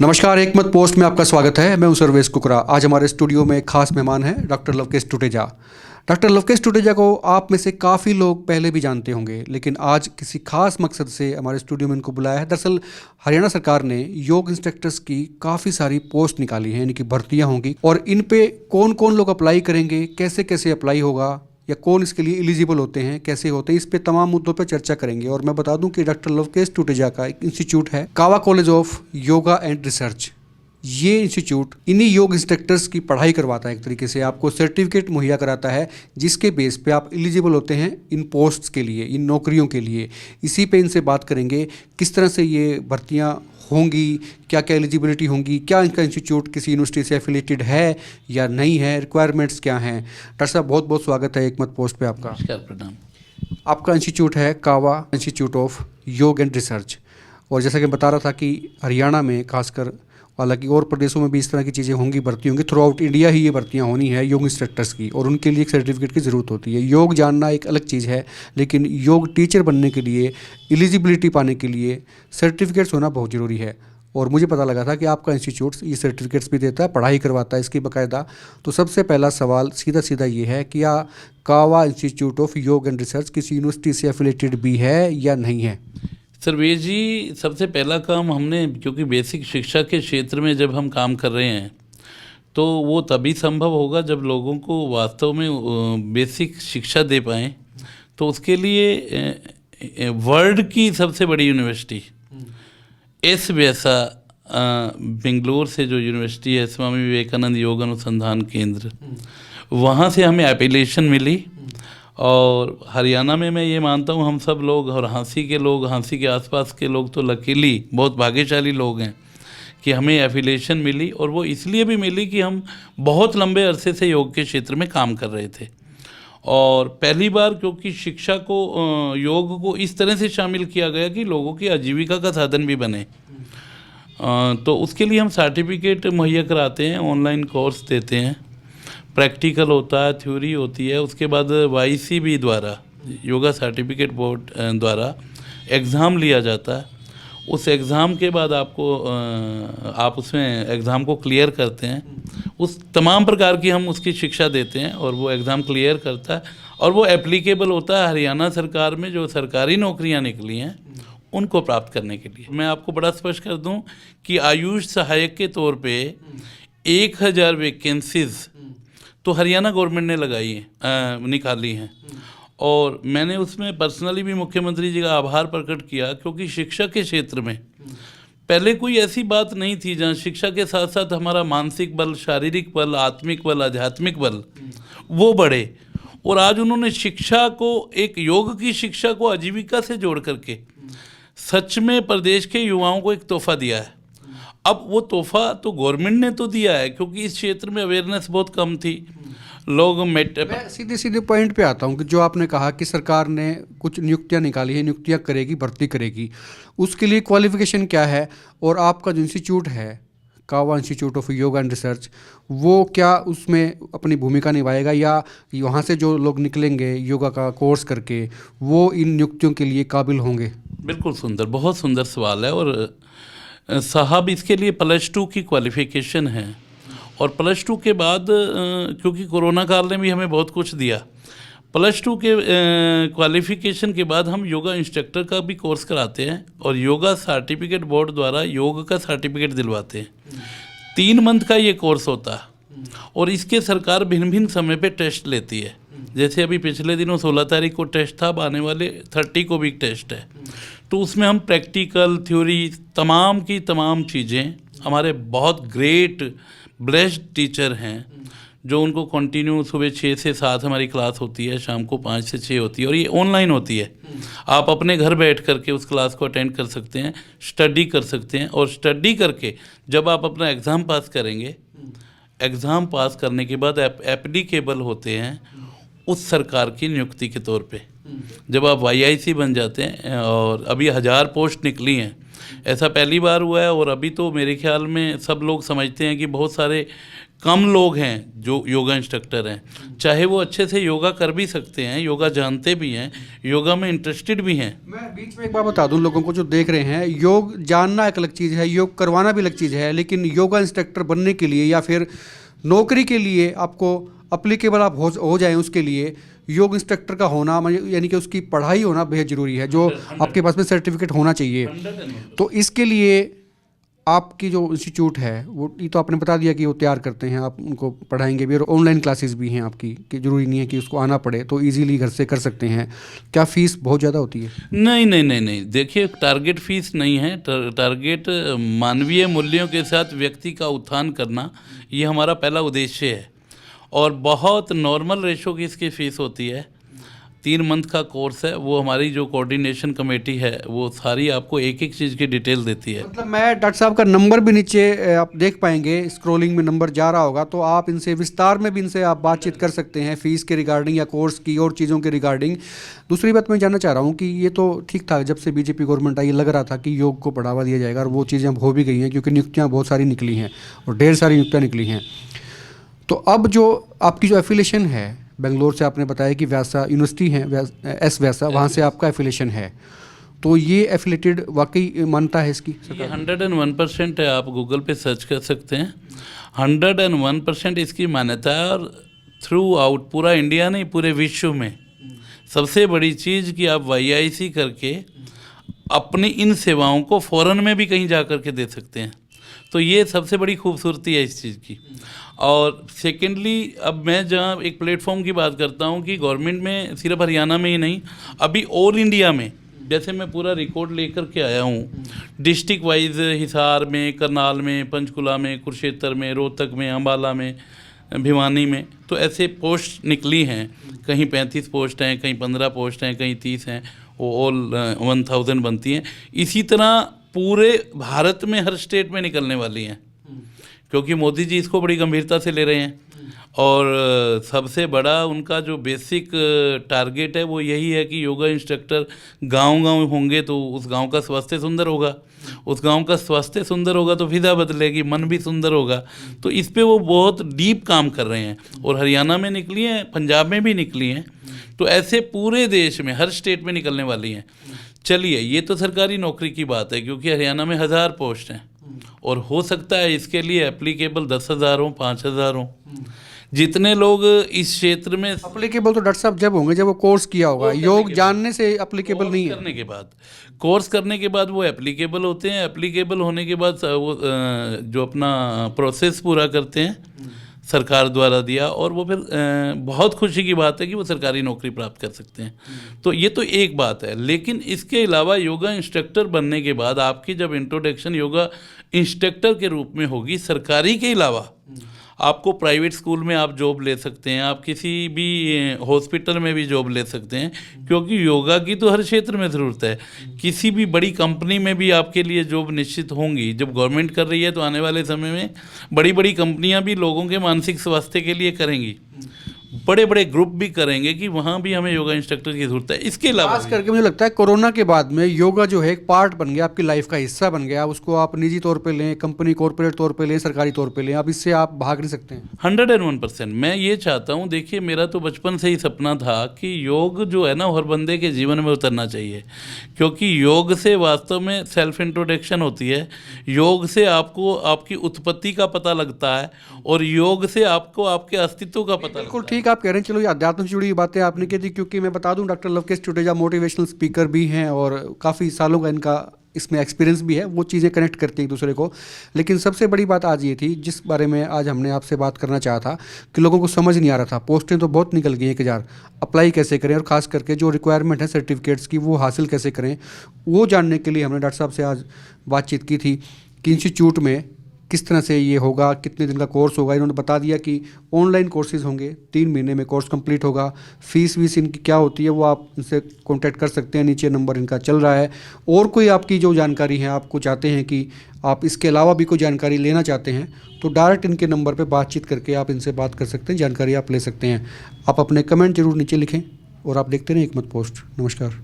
नमस्कार, एकमत पोस्ट में आपका स्वागत है। मैं हूं सर्वेश कुकरा। आज हमारे स्टूडियो में खास मेहमान हैं डॉक्टर लवकेश टुटेजा। डॉक्टर लवकेश टुटेजा को आप में से काफ़ी लोग पहले भी जानते होंगे, लेकिन आज किसी खास मकसद से हमारे स्टूडियो में इनको बुलाया है। दरअसल हरियाणा सरकार ने योग इंस्ट्रक्टर्स की काफ़ी सारी पोस्ट निकाली हैं, इनकी भर्तियाँ होंगी और इन पे कौन कौन लोग अप्लाई करेंगे, कैसे कैसे अप्लाई होगा या कौन इसके लिए एलिजिबल होते हैं, कैसे होते हैं, इस पे तमाम मुद्दों पर चर्चा करेंगे। और मैं बता दूं कि डॉक्टर लवकेश टुटेजा का एक इंस्टीट्यूट है, कावा college of yoga and research. ये इंस्टीट्यूट इन्हीं योग इंस्ट्रक्टर्स की पढ़ाई करवाता है, एक तरीके से आपको सर्टिफिकेट मुहैया कराता है, जिसके बेस पे आप एलिजिबल होते हैं इन पोस्ट्स के लिए, इन नौकरियों के लिए। इसी पे इनसे बात करेंगे किस तरह से ये भर्तियाँ होंगी, क्या क्या एलिजिबिलिटी होंगी, क्या इनका इंस्टीट्यूट किसी यूनिवर्सिटी से एफिलेटेड है या नहीं है, रिक्वायरमेंट्स क्या हैं। डॉक्टर साहब, बहुत बहुत स्वागत है एकमत पोस्ट पे आपका। नमस्कार, प्रणाम। आपका इंस्टीट्यूट है कावा इंस्टीट्यूट ऑफ योग एंड रिसर्च, और जैसा कि बता रहा था कि हरियाणा में खासकर, हालांकि और प्रदेशों में भी इस तरह की चीज़ें होंगी, भर्ती होंगी, थ्रू आउट इंडिया ही ये भर्तियाँ होनी है योग इंस्ट्रक्टर्स की, और उनके लिए एक सर्टिफिकेट की ज़रूरत होती है। योग जानना एक अलग चीज़ है, लेकिन योग टीचर बनने के लिए, एलिजिबिलिटी पाने के लिए सर्टिफिकेट्स होना बहुत ज़रूरी है। और मुझे पता लगा था कि आपका इंस्टीट्यूट ये सर्टिफिकेट्स भी देता है, पढ़ाई करवाता है इसकी बाकायदा। तो सबसे पहला सवाल सीधा सीधा ये है कि क्या कावा इंस्टीट्यूट ऑफ योग एंड रिसर्च किसी यूनिवर्सिटी से एफिलेटेड भी है या नहीं है? सर्वेश जी, सबसे पहला काम हमने, क्योंकि बेसिक शिक्षा के क्षेत्र में जब हम काम कर रहे हैं तो वो तभी संभव होगा जब लोगों को वास्तव में बेसिक शिक्षा दे पाएँ। तो उसके लिए वर्ल्ड की सबसे बड़ी यूनिवर्सिटी एस व्यासा बेंगलोर से जो यूनिवर्सिटी है, स्वामी विवेकानंद योग अनुसंधान केंद्र, वहाँ से हमें एप्लीकेशन मिली। और हरियाणा में मैं ये मानता हूँ हम सब लोग, और हाँसी के लोग, हाँसी के आसपास के लोग तो लकीली बहुत भाग्यशाली लोग हैं कि हमें एफिलिएशन मिली। और वो इसलिए भी मिली कि हम बहुत लंबे अरसे से योग के क्षेत्र में काम कर रहे थे, और पहली बार क्योंकि शिक्षा को, योग को इस तरह से शामिल किया गया कि लोगों की आजीविका का साधन भी बने। तो उसके लिए हम सर्टिफिकेट मुहैया कराते हैं, ऑनलाइन कोर्स देते हैं, प्रैक्टिकल होता है, थ्योरी होती है, उसके बाद YCB द्वारा, योगा सर्टिफिकेट बोर्ड द्वारा एग्ज़ाम लिया जाता है। उस एग्ज़ाम के बाद आप उसमें एग्ज़ाम को क्लियर करते हैं, उस तमाम प्रकार की हम उसकी शिक्षा देते हैं, और वो एग्ज़ाम क्लियर करता है और वो एप्लीकेबल होता है हरियाणा सरकार में जो सरकारी नौकरियां निकली हैं उनको प्राप्त करने के लिए। मैं आपको बड़ा स्पष्ट कर दूं कि आयुष सहायक के तौर पे 1000 वैकेंसीज़ तो हरियाणा गवर्नमेंट ने लगाई हैं, निकाली हैं, और मैंने उसमें पर्सनली भी मुख्यमंत्री जी का आभार प्रकट किया, क्योंकि शिक्षा के क्षेत्र में पहले कोई ऐसी बात नहीं थी जहाँ शिक्षा के साथ साथ हमारा मानसिक बल, शारीरिक बल, आत्मिक बल, आध्यात्मिक बल वो बढ़े। और आज उन्होंने शिक्षा को, एक योग की शिक्षा को आजीविका से जोड़ करके सच में प्रदेश के युवाओं को एक तोहफा दिया है। अब वो तोहफा तो गवर्नमेंट ने तो दिया है, क्योंकि इस क्षेत्र में अवेयरनेस बहुत कम थी, लोग मैं सीधे सीधे पॉइंट पे आता हूँ कि जो आपने कहा कि सरकार ने कुछ नियुक्तियाँ निकाली हैं, नियुक्तियाँ करेगी, भर्ती करेगी, उसके लिए क्वालिफिकेशन क्या है? और आपका जो इंस्टीट्यूट है कावा institute of yoga and research, वो क्या उसमें अपनी भूमिका निभाएगा, या वहाँ से जो लोग निकलेंगे योगा का कोर्स करके वो इन नियुक्तियों के लिए काबिल होंगे? बिल्कुल सुंदर, बहुत सुंदर सवाल है। और साहब, इसके लिए +2 की क्वालिफ़िकेशन है, और +2 के बाद, क्योंकि कोरोना काल ने भी हमें बहुत कुछ दिया, +2 के क्वालिफ़िकेशन के बाद हम योगा इंस्ट्रक्टर का भी कोर्स कराते हैं, और योगा सर्टिफिकेट बोर्ड द्वारा योग का सर्टिफिकेट दिलवाते हैं। 3 मंथ का ये कोर्स होता है, और इसके सरकार भिन्न भिन्न समय पे टेस्ट लेती है। जैसे अभी पिछले दिनों 16 तारीख को टेस्ट था, अब आने वाले 30 को भी टेस्ट है। तो उसमें हम प्रैक्टिकल, थ्योरी, तमाम की तमाम चीज़ें, हमारे बहुत ग्रेट ब्लेस्ड टीचर हैं जो उनको कंटिन्यू सुबह 6 से 7 हमारी क्लास होती है, शाम को 5 से 6 होती है, और ये ऑनलाइन होती है। आप अपने घर बैठ करके उस क्लास को अटेंड कर सकते हैं, स्टडी कर सकते हैं, और स्टडी करके जब आप अपना एग्ज़ाम पास करेंगे, एग्ज़ाम पास करने के बाद एप्लीकेबल होते हैं उस सरकार की नियुक्ति के तौर पे। जब आप YIC बन जाते हैं, और अभी 1000 पोस्ट निकली हैं, ऐसा पहली बार हुआ है। और अभी तो मेरे ख्याल में सब लोग समझते हैं कि बहुत सारे कम लोग हैं जो योगा इंस्ट्रक्टर हैं, चाहे वो अच्छे से योगा कर भी सकते हैं, योगा जानते भी हैं, योगा में इंटरेस्टेड भी हैं। मैं बीच में एक बात बता दूं लोगों को जो देख रहे हैं, योग जानना एक अलग चीज़ है, योग करवाना भी अलग चीज़ है, लेकिन योगा इंस्ट्रक्टर बनने के लिए या फिर नौकरी के लिए आपको अप्लीकेबल आप हो जाएं, उसके लिए योग इंस्ट्रक्टर का होना यानी कि उसकी पढ़ाई होना बेहद ज़रूरी है, जो आपके पास में सर्टिफिकेट होना चाहिए। तो इसके लिए आपकी जो इंस्टीट्यूट है वो, ये तो आपने बता दिया कि वो तैयार करते हैं, आप उनको पढ़ाएंगे भी और ऑनलाइन क्लासेस भी हैं आपकी, कि ज़रूरी नहीं है कि उसको आना पड़े, तो इजीली घर से कर सकते हैं। क्या फ़ीस बहुत ज़्यादा होती है? नहीं नहीं नहीं नहीं, देखिए टारगेट फीस नहीं है। टारगेट मानवीय मूल्यों के साथ व्यक्ति का उत्थान करना, ये हमारा पहला उद्देश्य है। और बहुत नॉर्मल रेशो की इसकी फ़ीस होती है। 3 मंथ का कोर्स है, वो हमारी जो कोऑर्डिनेशन कमेटी है वो सारी आपको एक एक चीज़ की डिटेल देती है। मतलब मैं डॉक्टर साहब का नंबर भी नीचे आप देख पाएंगे, स्क्रॉलिंग में नंबर जा रहा होगा, तो आप इनसे विस्तार में भी इनसे आप बातचीत कर सकते हैं फ़ीस के रिगार्डिंग या कोर्स की और चीज़ों के रिगार्डिंग। दूसरी बात मैं जानना चाह रहा हूँ कि ये तो ठीक था, जब से बीजेपी गवर्नमेंट आई लग रहा था कि योग को बढ़ावा दिया जाएगा, और वो चीज़ें अब हो भी गई हैं, क्योंकि नियुक्तियाँ बहुत सारी निकली हैं और ढेर सारी नियुक्तियाँ निकली हैं। तो अब जो आपकी जो एफिलेशन है, बेंगलोर से आपने बताया कि व्यासा यूनिवर्सिटी है, एस व्यासा, वहाँ से आपका एफिलेशन है, तो ये एफिलेटेड वाकई मानता है इसकी? ये 101% है, आप गूगल पे सर्च कर सकते हैं। 101% इसकी मान्यता है, और थ्रू आउट पूरा इंडिया नहीं, पूरे विश्व में सबसे बड़ी चीज़ कि आप YIC करके अपनी इन सेवाओं को फॉरेन में भी कहीं जा कर के दे सकते हैं। तो ये सबसे बड़ी खूबसूरती है इस चीज़ की। और सेकेंडली, अब मैं जहाँ एक प्लेटफॉर्म की बात करता हूँ कि गवर्नमेंट में सिर्फ हरियाणा में ही नहीं, अभी ऑल इंडिया में, जैसे मैं पूरा रिकॉर्ड लेकर के आया हूँ, डिस्ट्रिक्ट वाइज हिसार में, करनाल में, पंचकुला में, कुरुक्षेत्र में, रोहतक में, अम्बाला में, भिवानी में, तो ऐसे पोस्ट निकली हैं। कहीं 35 पोस्ट हैं, कहीं 15 पोस्ट हैं, कहीं 30 हैं, वो ऑल 1000 बनती हैं। इसी तरह पूरे भारत में हर स्टेट में निकलने वाली हैं, क्योंकि मोदी जी इसको बड़ी गंभीरता से ले रहे हैं। और सबसे बड़ा उनका जो बेसिक टारगेट है वो यही है कि योगा इंस्ट्रक्टर गांव-गांव होंगे तो उस गांव का स्वास्थ्य सुंदर होगा, उस गांव का स्वास्थ्य सुंदर होगा तो फिजा बदलेगी, मन भी सुंदर होगा। तो इस पे वो बहुत डीप काम कर रहे हैं, और हरियाणा में निकली हैं, पंजाब में भी निकली हैं, तो ऐसे पूरे देश में हर स्टेट में निकलने वाली हैं। चलिए, ये तो सरकारी नौकरी की बात है, क्योंकि हरियाणा में 1000 पोस्ट हैं, और हो सकता है इसके लिए एप्लीकेबल 10,000 हो, 5,000 हो। जितने लोग इस क्षेत्र में अप्लीकेबल तो डॉक्टर साहब जब होंगे जब वो कोर्स किया होगा, योग जानने से अप्लीकेबल नहीं है। करने के बाद, कोर्स करने के बाद वो एप्लीकेबल होते हैं। एप्लीकेबल होने के बाद वो जो अपना प्रोसेस पूरा करते हैं सरकार द्वारा दिया, और वो फिर बहुत खुशी की बात है कि वो सरकारी नौकरी प्राप्त कर सकते हैं। तो ये तो एक बात है। लेकिन इसके अलावा योगा इंस्ट्रक्टर बनने के बाद आपकी जब इंट्रोडक्शन योगा इंस्ट्रक्टर के रूप में होगी, सरकारी के अलावा आपको प्राइवेट स्कूल में आप जॉब ले सकते हैं, आप किसी भी हॉस्पिटल में भी जॉब ले सकते हैं, क्योंकि योगा की तो हर क्षेत्र में ज़रूरत है। किसी भी बड़ी कंपनी में भी आपके लिए जॉब निश्चित होंगी। जब गवर्नमेंट कर रही है तो आने वाले समय में बड़ी बड़ी कंपनियां भी लोगों के मानसिक स्वास्थ्य के लिए करेंगी, बड़े बड़े ग्रुप भी करेंगे कि वहाँ भी हमें योगा इंस्ट्रक्टर की ज़रूरत है। इसके अलावा खास करके मुझे लगता है कोरोना के बाद में योगा जो है एक पार्ट बन गया, आपकी लाइफ का हिस्सा बन गया। उसको आप निजी तौर पे लें, कंपनी कॉर्पोरेट तौर पे लें, सरकारी तौर पे लें, अब इससे आप भाग नहीं सकते हैं। 101% मैं ये चाहता हूँ। देखिए, मेरा तो बचपन से ही सपना था कि योग जो है ना हर बंदे के जीवन में उतरना चाहिए, क्योंकि योग से वास्तव में सेल्फ इंट्रोडक्शन होती है, योग से आपको आपकी उत्पत्ति का पता लगता है, और योग से आपको आपके अस्तित्व का पता बिल्कुल लगता है। ठीक आप कह रहे हैं। चलो, ये अध्यात्म से जुड़ी बातें आपने की थी, क्योंकि मैं बता दूं doctor Lavkesh Tuteja motivational speaker भी हैं और काफ़ी सालों का इनका इसमें एक्सपीरियंस भी है, वो चीज़ें कनेक्ट करती हैं एक दूसरे को। लेकिन सबसे बड़ी बात आज ये थी जिस बारे में आज हमने आपसे बात करना चाहा था, कि लोगों को समझ नहीं आ रहा था, पोस्टें तो बहुत निकल गई 1000, अप्लाई कैसे करें, और ख़ास करके जो रिक्वायरमेंट है सर्टिफिकेट्स की वो हासिल कैसे करें, वो जानने के लिए हमने डॉक्टर साहब से आज बातचीत की थी कि इंस्टीट्यूट में किस तरह से ये होगा, कितने दिन का कोर्स होगा। इन्होंने बता दिया कि ऑनलाइन कोर्सेज होंगे, 3 महीने में कोर्स कंप्लीट होगा। फीस वीस इनकी क्या होती है वो आप इनसे कांटेक्ट कर सकते हैं, नीचे नंबर इनका चल रहा है। और कोई आपकी जो जानकारी है, आपको चाहते हैं कि आप इसके अलावा भी कोई जानकारी लेना चाहते हैं, तो डायरेक्ट इनके नंबर पर बातचीत करके आप इनसे बात कर सकते हैं, जानकारी आप ले सकते हैं। आप अपने कमेंट जरूर नीचे लिखें और आप देखते रहें एकमत पोस्ट। नमस्कार।